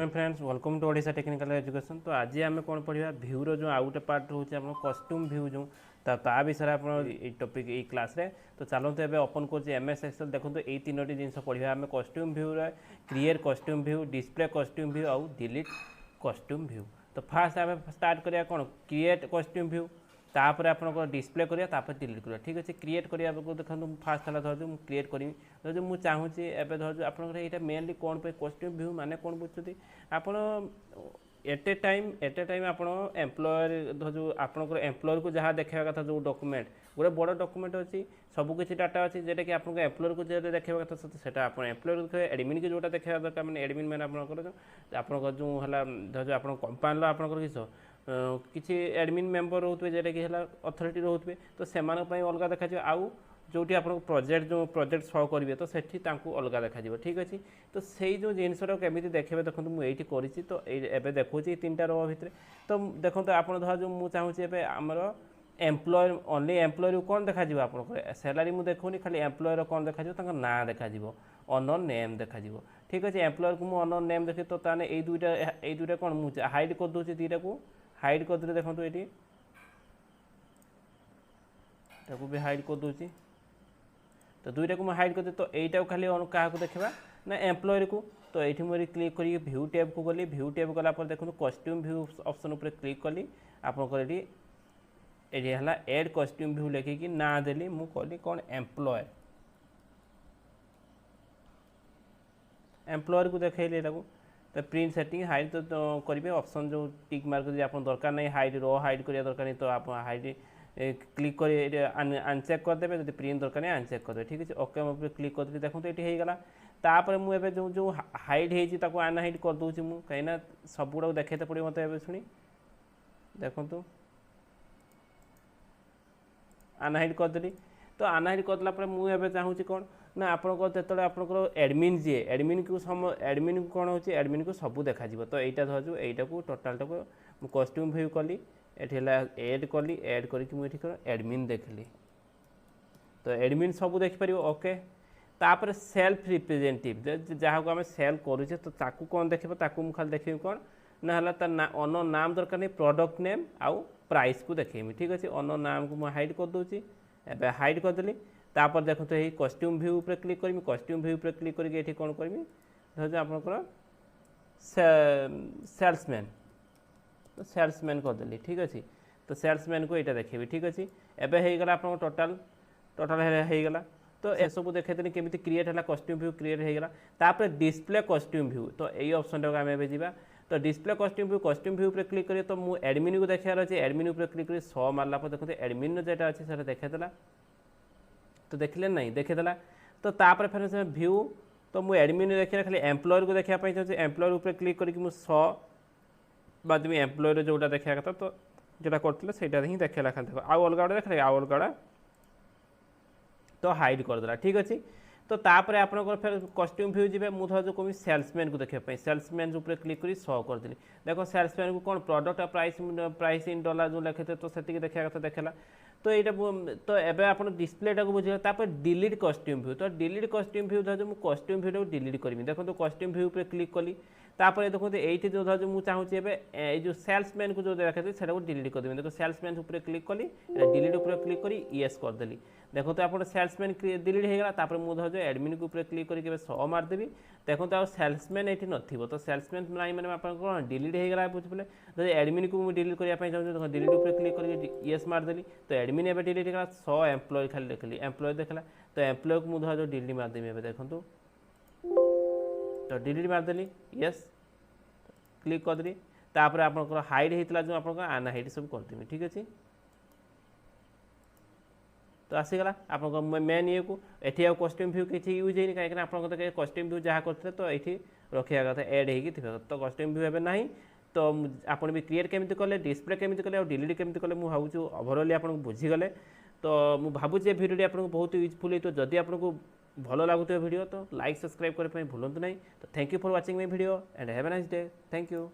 Friends welcome to Odisha technical education. तो आज आम कौन पढ़ा भ्यू रो जो आउ गोटे पार्ट रोचे आप कस्ट्यूम भ्यू जो ता विषय आप टॉपिक ये क्लास रे। तो चलते एवं ओपन कर एमएस एक्सेल देखो ये तीनोटी जिन पढ़ा आम costume view create costume view display costume view आउ डिलीट कस्ट्यूम भ्यू। तो फास्ट आम स्टार्ट करिया कौन क्रिएट कस्ट्यूम भ्यू तापर आप डिस्प्ले करिया डिलीट करिया। ठीक अच्छे क्रिएट करिया देखो फास्ट है धर मुझे क्रिएट करी जो मुझे चाहूँगी एवं धर आप मेनली कौन पे कस्ट्यूम भ्यू माने कौन बुझुँच आप एट ए टाइम आप एम्प्लॉयर जो आपंकर एम्प्लॉयर को जहाँ देखा कथा जो डॉक्यूमेंट गोटे बड़ डॉक्यूमेंट अच्छी सबकि डाटा अच्छी जोटा कि आपको एम्प्लॉयर को जो देखा कथा से आप एम्प्लॉयर देखिए एडमिन की जोटा देखा दरकार मैंने एडमिन मैंने आपंकर जो है जो आप कंपानी आपंकर किसी एडमिन मेंबर रोते जोटा कि अथॉरिटी रोते तो से अलग देखा आउ जोटी आप प्रोजेक्ट जो प्रोजेक्ट शो करेंगे तो सेठी अलग देखा। ठीक अच्छे तो से जो जिनसा केमी देखिए देखो मुझे करी तो ये देखो तीन टा रो भितर तो देखो आप धर जो मुझे चाहूँगी आमर एम्प्लॉयर ओनली एम्प्लॉयर को कौन देखा आप सैलरी मुझे देखूनी खाली एम्प्लॉयर कौन देखा ना देखा अननोन नेम देखा। ठीक अच्छे एम्प्लॉयर को मुझे अननोन नेम देखे तो ताने ये दुईटा कौन मुझे हाइड कर दूसरी दुईटा को हाइड करदे देखो ये भी हाइड कर दूसरी तो दुईटा को हाइड करदे तो यहीटा खाली क्या देखा ना एम्प्लॉयर को। तो ये मुझे क्लिक करी भ्यू टैब को गली भ्यू टैब गला देखो कस्ट्यूम भ्यू ऑप्शन उपर क्लिक कली आपंकर ये है एड कस्ट्यूम भ्यू लिखिकी ना देली मु कली कौन एम्प्लॉयर को देखिए तो प्रिंट सेटिंग हाइड तो करेंगे ऑप्शन जो टिक मार्क आप दरकार नहीं हाइड रो हाइड करिया दरकार नहीं तो आप हाइड क्लिक कर अनचेक करदे जो प्रिंट दरकार नहीं अनचेक करदे। ठीक अच्छे ओके मैं क्लिक करदे देखो ये होगा तापर मुझे जो जो हाइड हो अनहाइड कर दूसरी मुझे कहीं सब गुड़ा देखते पड़े मत शुणी देखो अनहाइड करदेली तो अनहाइड करदेला मुझे चाहूँगी कौन ना आपंकर आपंकर एडमिन जी एडमिन को एडमिन को कौन हो एडमिन को सब देखा तो यहाँ धरु यहाँ को टोटालटा को कस्ट्यूम भ्यू कली ये एड कली एड करके एडमिन देखली तो एडमिन सब देखिपर ओके। तापर सेल्फ रिप्रेजेंटेटिव जहाँ को आम सेल करुचे तो ताकू कौन देखिए ताकू खाली देखी कौन ना अननोन नाम दरकार नहीं प्रोडक्ट नेम आउ प्राइस को देखेमी। ठीक अच्छे अननोन नाम को मुझे हाइड कर दूसरी एवं हाइड करदेली तापर देखो तो यही कस्ट्यूम भ्यू उपर क्लिक करी कस्ट्यूम भ्यू उपर क्लिक करके ये कौन करी धर आपंकर सेल्समैन तो सेल्समैन करदेली। ठीक अच्छे तो सेल्समैन को यहाँ देखेबी। ठीक अच्छे एवं होगा आप टोटाल टोटाल होगा तो ये सब देखें केमी क्रिएट है कस्ट्यूम भ्यू क्रिएट होगा तापर डिस्प्ले कस्ट्यूम भ्यू तो यही ऑप्शन टाक आम जा तो डिस्प्ले कस्ट्यूम भ्यू पर क्लिक करिए तो मुझे एडमिन को देखार अच्छे एडमिन उपर क्लिक कर 100 मारला देखो एडमिन जोटा अच्छे से देखेदेला तो देखिले नहीं देखेदेला तो तापर फिर से भ्यू तो मुझे एडमिन देखिए खाली एम्प्लॉयर को देखापी चाहिए एम्प्लॉयर उपर क्लिक करके मुझे 100 बाद में एम्प्लॉयर जोटा देखा कथा तो जोटा करते से ही देखेला खाली देखो आउ अलग गोटे देखा आउ अलग तो हाइड करदेला। ठीक अच्छे तो तापर आप फिर कस्ट्यूम भ्यू जी मुझे जो कमी सेल्समैन को देखापी सेल्समैन उपर क्लिक कर 100 करदेली देखो सेल्समैन को कौन product price price in dollar जो लिखे तो से देखा कथा देखेला तो यहाँ तो एवं आप डिस्प्लेटा को बुझे डिलीट कस्ट्यूम भ्यू तो डिलीट कस्ट्यूम भ्यू धर मुझे कस्ट्यूम भ्यू डिलीट करी देखो तो कस्ट्यूम भ्यू पर क्लिक कली तापर देखो ये जो धर मुझे चाहूँगी जो सेल्समैन को जो देखा से डिलीट करदेवी देखो सेल्समैन उपर क्लिक कली डिलीट उपर क्लिक करी येस करदेली देखो तो आप सेल्समैन डिलीट होगा मुझे धर एडमिन को ऊपर क्लिक करके 100 मारदेवी देखो तो सेल्समैन ये नथिबो तो सेल्समैन नहीं मैंने आप डिलीट होगा बुझे जो एडमिन को मुझे डिलीट करने चाहिए देखो डिलीट उपर क्लिक करके येस मारदेली तो एडमिन एवं डिलीट होगा 100 एम्प्लॉय खाली देखली एम्प्लॉय देखला तो एम्प्लॉय को मुझे जो डिलीट मारदेवी देखो तो डिलीट मारदेली येस क्लिक करदेली तापर आप हाइड होता जो आप अनहाइड सब करदेवी। ठीक अच्छे तो आसीगला आप मेन ये को ये आ कस्ट्यूम भ्यू किसी यूज है कहीं आप कस्ट्यूम भ्यू जहाँ करते तो ये रखा कथा एड हो तो कस्ट्यूम भ्यू एवं ना तो आप भी क्रिएट केमी कले डिस्प्ले केमी कले और डिलीट केमी कले मुझे भावुँ ओवरऑल आप बुझीगले तो मुझे भावुँ भिडियो आपको बहुत यूजफुल है तो जदि आपको भल लगुव भिडियो तो लाइक सब्सक्राइब करने भूलु ना तो thank you for watching my video and have a nice day thank you.